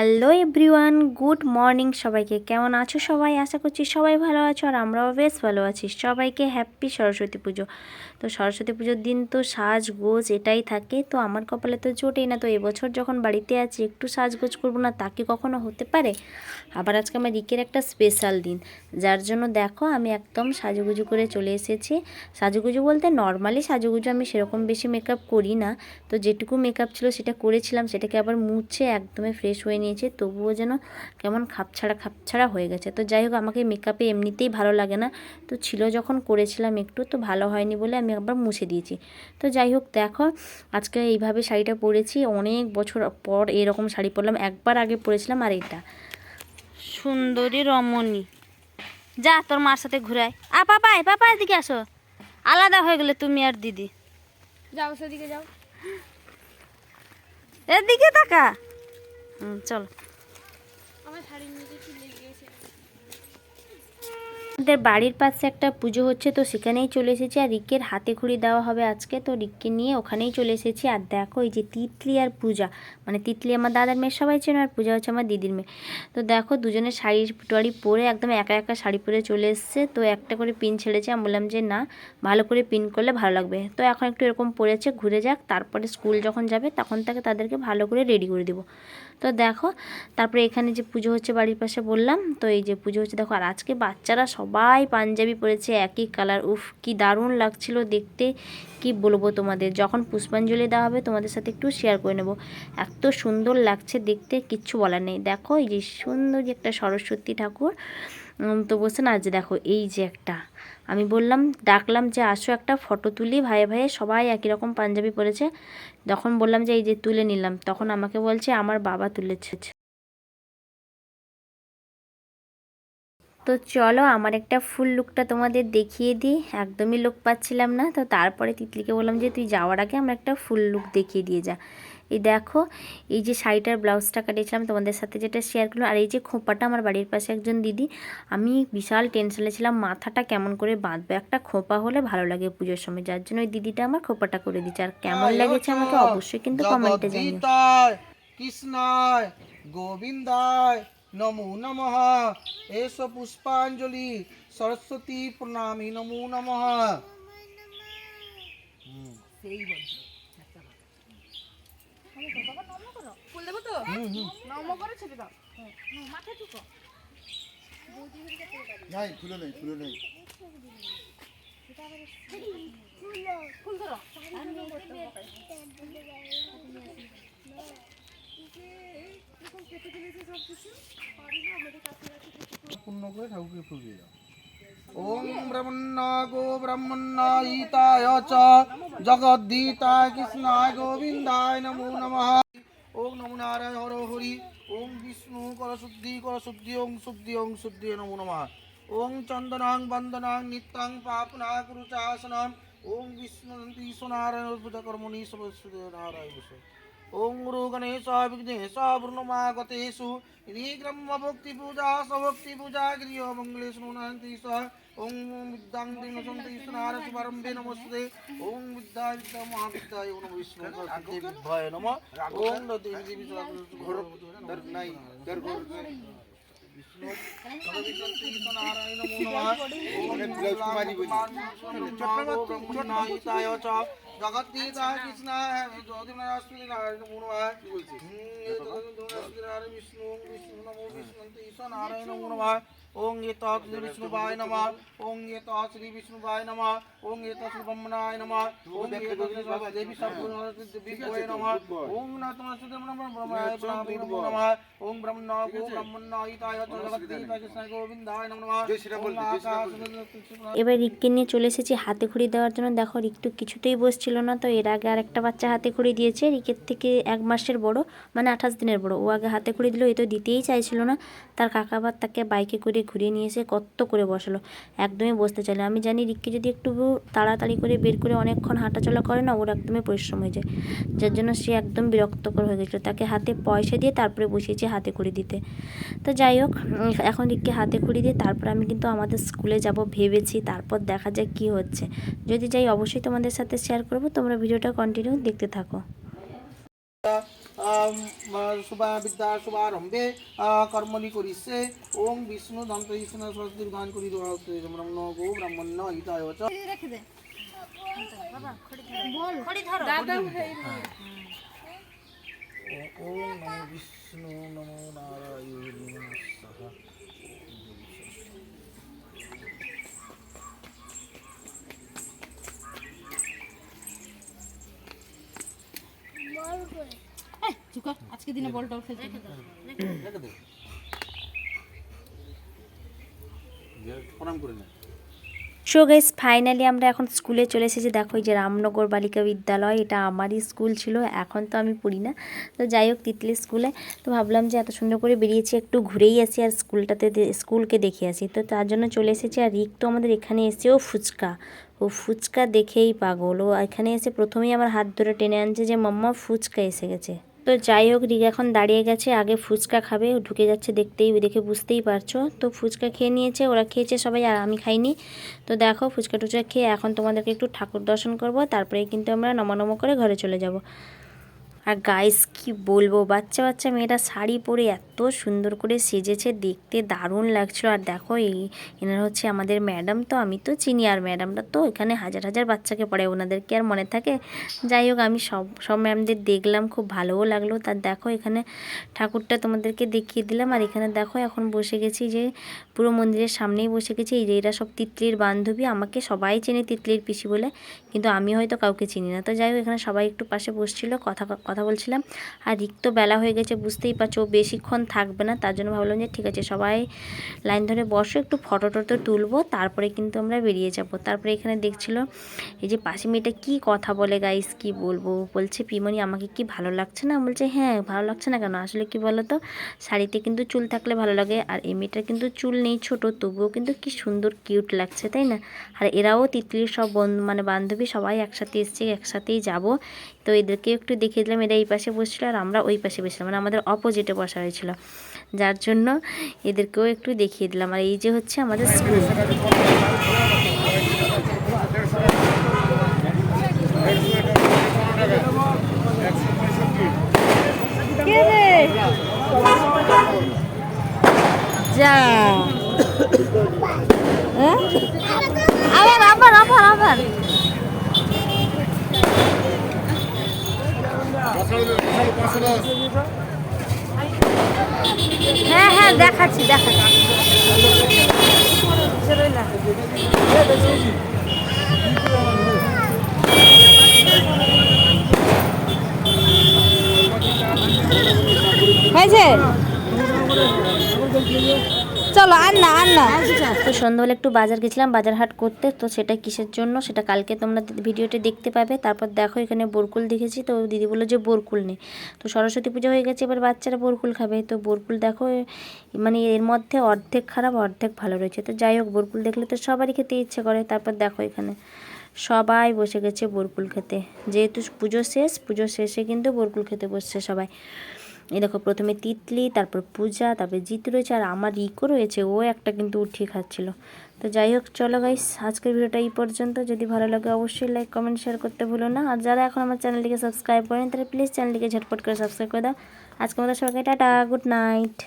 Hello everyone, good morning সবাইকে। কেমন আছো সবাই? আশা করছি সবাই ভালো আছো আর আমরাও বেশ ভালো আছি। সবাইকে হ্যাপি সরস্বতী পুজো। তো সরস্বতী পুজোর দিন তো সাজগোজ এটাই থাকে, তো আমার কপালে তো জোটেই না। তো এবছর যখন বাড়িতে আছি একটু সাজগোজ করবো না তা কি কখনো হতে পারে? আবার আজকে আমার রিকের একটা স্পেশাল দিন, যার জন্য দেখো আমি একদম সাজুগুজু করে চলে এসেছি। সাজুগুজু বলতে নর্মালি সাজুগুজু, আমি সেরকম বেশি মেকআপ করি না। তো যেটুকু মেকআপ ছিল সেটা করেছিলাম, সেটাকে আবার মুছে একদমই ফ্রেশ হয়ে নিয়েছে, তবুও যেন কেমন খাপছাড়া হয়ে গেছে। তো যাই হোক, আমাকে মেকআপে এমনিতেই ভালো লাগে না, তো ছিল যখন করেছিলাম একটু, তো ভালো হয়নি বলে আমি আবার মুছে দিয়েছি। তো যাই হোক দেখো, আজকে এইভাবে শাড়িটা পরেছি, অনেক বছর পর এরকম শাড়ি পরলাম। একবার আগে পরেছিলাম, আর এটা সুন্দরী রমণী। যা তোর মার সাথে ঘুরায়। পাপা এদিকে আসো, আলাদা হয়ে গেলে তুমি আর দিদি। যাও সেদিকে যাও। এদিকে তাকা। চলো। আমার শাড়ির নিচে একটু লেগে গেছে। আমাদের বাড়ির পাশে একটা পুজো হচ্ছে, তো সেখানেই চলে এসেছি। আর রিকের হাতে খড়ি দেওয়া হবে আজকে, তো রিককে নিয়ে ওখানেই চলে এসেছি। আর দেখো এই যে তিতলি আর পূজা, মানে তিতলি আমার দাদার মেয়ে সবাই চেনো, আর পূজা হচ্ছে আমার দিদির মেয়ে। তো দেখো দুজনে শাড়ি টাড়ি পরে একদম একা একা শাড়ি পরে চলে এসছে। তো একটা করে পিন ছেড়েছে, আমি বললাম যে না, ভালো করে পিন করলে ভালো লাগবে। তো এখন একটু এরকম পরেছে, ঘুরে যাক, তারপরে স্কুল যখন যাবে তখন তাদেরকে ভালো করে রেডি করে দেবো। তো দেখো, তারপরে এখানে যে পুজো হচ্ছে বাড়ির পাশে বললাম, তো এই যে পুজো হচ্ছে দেখো। আর আজকে বাচ্চারা সবাই পাঞ্জাবি পরেছে একই কালার। উফ, কি দারুণ লাগছিল দেখতে, কি বলবো তোমাদের। যখন পুষ্পাঞ্জলি দেওয়া হবে তোমাদের সাথে একটু শেয়ার করে নেব। এত সুন্দর লাগছে দেখতে, কিচ্ছু বলার নেই। দেখো এই যে সুন্দর একটা সরস্বতী ঠাকুর তো বসে না। আজ দেখো এই যে একটা, আমি বললাম, ডাকলাম যে আসো একটা ফটো তুলি, ভাইয়ে ভাইয়ে সবাই একই রকম পাঞ্জাবি পরেছে। যখন বললাম যে এই যে তুলে নিলাম, তখন আমাকে বলছে আমার বাবা তুলেছে। তো চলো আমার একটা ফুল লুকটা তোমাদের দেখিয়ে দিই, একদমই লুক পাচ্ছিলাম না। তো তারপরে তিতলিকে বললাম যে তুই যাওয়ার আগে আমার একটা ফুল লুক দেখিয়ে দিয়ে যা। এই দেখো, এই যে শাড়িটার ব্লাউজটা কাটিয়েছিলাম তোমাদের সাথে, যেটা শেয়ার করলাম। আর এই যে খোঁপাটা, আমার বাড়ির পাশে একজন দিদি, আমি বিশাল টেনশনে ছিলাম মাথাটা কেমন করে বাঁধবো, একটা খোঁপা হলে ভালো লাগে পুজোর সময়, যার জন্য ওই দিদিটা আমার খোঁপাটা করে দিচ্ছে। আর কেমন লেগেছে আমাকে অবশ্যই কিন্তু কমেন্টে জানিও। কৃষ্ণায় গোবিন্দায় নমো নমঃ। এসো পুষ্পাঞ্জলি সরস্বতী প্রণামী নমো নমঃ। ফুল দেবো তো? নম করে ছেড়ে দাও। মাথায় টুকো। নাই ফুলে নেই ফুল ধরো। পূর্ণ করে ঠাকুরকে ফুল দিয়ে দাও। ওম ব্রহ্মণ্য ব্রহ্মণ্যহিতায় চ জগদ্ধিতায় কৃষ্ণায় গোবিন্দায় নমো নমঃ। ওম নমো নারায়ণ হর হরি। ওম বিষ্ণু কর শুদ্ধি ওং শুদ্ধি নমো নমঃ। ওং চন্দনাং বন্দনাং নিত্যং পাপনা কুরুচাসনম। ওং বিষ্ণু নারায়ণ পূজা কর্মণি সবস্বতী নারায়ণ বসে। ওং গুরু গণেশ বিঘ্নেশ ব্রহ্মাগতেষু নিগ্রহ্ম ভক্তি পূজা সভক্তি পূজা গৃহ মঙ্গলেশ নুনান্তি স। ওং বিদ্যাং দিনসন্তি সুনার শুভারম্ভে নমস্তে। ওং বিদ্যা বিদ্যা মহাবিদ্যায় ওং বিষ্ণু সরস্বতী বিদ্যায় নমঃ। ওং দেবী দেবী ঘর নাই ঘর বিষ্ণু সরস্বতী নারায়ণ নমো নমঃ। ওং ব্রহ্মাণি ব্রহ্মণ্যহিতায় চ জগদ্ধিতায় কৃষ্ণায় জ্যোতির্ময়াস্মি নারায়ণ নমো নমঃ। বিষ্ণু বিষ্ণু নমো বিষ্ণু নারায়ণ নমো নমঃ। ওং এত শ্রী বিষ্ণুবায় নমঃ। ওং এত শ্রী বিষ্ণুবায় নমঃ। ওং এত শ্রী ব্রহ্মণায় নমঃ। ওং এত দেবী সর্বদেবী নমঃ। ওং নমঃ ব্রহ্মায় নমো নমঃ। ওং ব্রহ্মণ্যহিতায় চ জগদ্ধিতায় কৃষ্ণায় গোবিন্দায় নমো নমঃ। এবার রিককে নিয়ে চলে এসেছি হাতে খড়ি দেওয়ার জন্য। দেখো রিক তো কিছুতেই বসছিল না, তো এর আগে আরেকটা বাচ্চা হাতে খড়ি দিয়েছে, রিকের থেকে 1 মাসের বড়, মানে 28 দিনের বড়। ও আগে হাতে খড়ি দিল, এ তো দিতেই চাইছিল না। তার কাকা আবার তাকে বাইকে করে ঘুরিয়ে নিয়ে এসে কত করে বসালো, একদমই বসতে চাইলে। আমি জানি রিককে যদি একটু তাড়াতাড়ি করে বের করে অনেকক্ষণ হাঁটাচলা করে না, ওর একদমই পরিশ্রম হয়ে যায়, যার জন্য সে একদম বিরক্তকর হয়ে গেছিলো। তাকে হাতে পয়সা দিয়ে তারপরে বসিয়েছি হাতে খড়ি দিতে। তো যাই হোক, এখন রিককে হাতে খড়ি দিয়ে তারপর আমি কিন্তু আমাদের স্কুলে যাব ভেবেছি, তারপর দেখা যায় কি হচ্ছে। যদি যাই অবশ্যই তোমাদের সাথে শেয়ার করব, তোমরা ভিডিওটা কন্টিনিউ দেখতে থাকো। শুভা বিদ্যা শুভারম্ভে কর্মণি করিষ্যে ওম বিষ্ণু দন্ত বিষ্ণু সরস্বতী গান করি ব্রহ্মণ্য গো ব্রাহ্মণ্য হিতায় চ রেখে দে ওম নমো বিষ্ণু নমো নারায়ণ নমঃ আজকে দিনে বল টল খেলতে রেখে দে প্রণাম করে নে। সো গাইস ফাইনালি আমরা এখন স্কুলে চলে এসেছি। দেখো এই যে রামনগর বালিকা বিদ্যালয়, এটা আমারই স্কুল ছিল, এখন তো আমি পড়ি না। তো যাই হোক তিতলি স্কুলে, তো ভাবলাম যে এত সুন্দর করে বেরিয়েছি একটু ঘুরেই আসি আর স্কুলকে দেখে আসি। তো তার জন্য চলে এসেছি। আর রিক তো আমাদের এখানে এসে ও ফুচকা দেখেই পাগল। ও এখানে এসে প্রথমেই আমার হাত ধরে টেনে আনছে যে মাম্মা ফুচকা এসে গেছে। তো যাই হোক রিক এখন দাঁড়িয়ে গেছে, আগে ফুচকা খাবে, ও ঢুকে যাচ্ছে দেখে বুঝতেই পারছো। তো ফুচকা খেয়ে নিয়েছে, ওরা খেয়েছে সবাই, আর আমি খাইনি। তো দেখো ফুচকা টুচকা খেয়ে এখন তোমাদেরকে একটু ঠাকুর দর্শন করব, তারপরে কিন্তু আমরা নমো করে ঘরে চলে যাব। আর গাইস কি বলবো, বাচ্চা মেয়েরা শাড়ি পরে এত সুন্দর করে সেজেছে, দেখতে দারুণ লাগছিল। আর দেখো এনারা হচ্ছে আমাদের ম্যাডাম, তো আমি তো চিনি, আর ম্যাডামরা তো এখানে হাজার হাজার বাচ্চাকে পড়ায়, ওনাদেরকে আর মনে থাকে। যাই হোক আমি সব ম্যামদের দেখলাম, খুব ভালোও লাগলো। তার দেখো এখানে ঠাকুরটা তোমাদেরকে দেখিয়ে দিলাম। আর এখানে দেখো এখন বসে গেছি, যে পুরো মন্দিরের সামনেই বসে গেছি। এই যে এরা সব তিতলির বান্ধবী, আমাকে সবাই চেনে তিতলির পিসি বলে, কিন্তু আমি হয়তো কাউকে চিনি না। তো যাই হোক এখানে সবাই একটু পাশে বসছিল, কথা বলছিলাম। আর রিক তো বেলা হয়ে গেছে, বুঝতেই পারছো ও বেশিক্ষণ থাকবে না, তার জন্য ভাবলাম যে ঠিক আছে সবাই লাইন ধরে বসো, একটু ফটো টটো তুলবো, তারপরে কিন্তু আমরা বেরিয়ে যাব। তারপরে এখানে দেখছিল এই যে পাশে মেয়েটা কি কথা বলে গাইস, কি বলবো, বলছে পিমনি আমাকে কি ভালো লাগছে না? বলছে হ্যাঁ ভালো লাগছে না কেন, আসলে কি বলো তো, শাড়িতে কিন্তু চুল থাকলে ভালো লাগে, আর এই মেয়েটার কিন্তু চুল নেই ছোট, তবুও কিন্তু কি সুন্দর কিউট লাগছে, তাই না? আর এরাও তিতলির সব বান্ধবী, সবাই একসাথে এসছে, একসাথেই যাব। তো এদেরকে একটু দেখিয়ে দিলাম, এরা এই পাশে বসছিল আর আমরা ওই পাশে বসছিলাম, মানে আমাদের অপোজিটে বসা হয়েছিল, যার জন্য এদেরকেও একটু দেখিয়ে দিলাম। আর এই যে হচ্ছে আমাদের স্কুল। যা আবার হ্যাঁ দেখাচ্ছি হয়েছে, চলো আন্না। তো সন্ধ্যাবেলা একটু বাজার গেছিলাম, বাজার হাট করতে। তো সেটা কিসের জন্য সেটা কালকে তোমরা ভিডিওতে দেখতে পাবে। তারপর দেখো এখানে বরকুল দেখেছি, তো দিদি বললো যে বরকুল নেই। তো সরস্বতী পুজো হয়ে গেছে, এবার বাচ্চারা বরকুল খাবে। তো বরকুল দেখো মানে এর মধ্যে অর্ধেক খারাপ অর্ধেক ভালো রয়েছে। তো যাই হোক বরকুল দেখলে তো সবারই খেতে ইচ্ছে করে। তারপর দেখো এখানে সবাই বসে গেছে বরকুল খেতে, যেহেতু পুজো শেষে কিন্তু বরকুল খেতে বসছে সবাই। এই দেখো প্রথমে তিতলি, তারপর পূজা, তারপর জিত রয়েছে, আর আমার রিকও রয়েছে, ও একটা কিন্তু উঠিয়ে খাচ্ছিল। তো যাই হোক চলো গাইস, আজকের ভিডিওটা এই পর্যন্ত। যদি ভালো লাগে অবশ্যই লাইক কমেন্ট শেয়ার করতে ভুলো না। আর যারা এখন আমার চ্যানেলটিকে সাবস্ক্রাইব করেন তাহলে প্লিজ চ্যানেলটিকে ঝটপট করে সাবস্ক্রাইব করে দাও। আজকে আমাদের সবাইকে টাটা, গুড নাইট।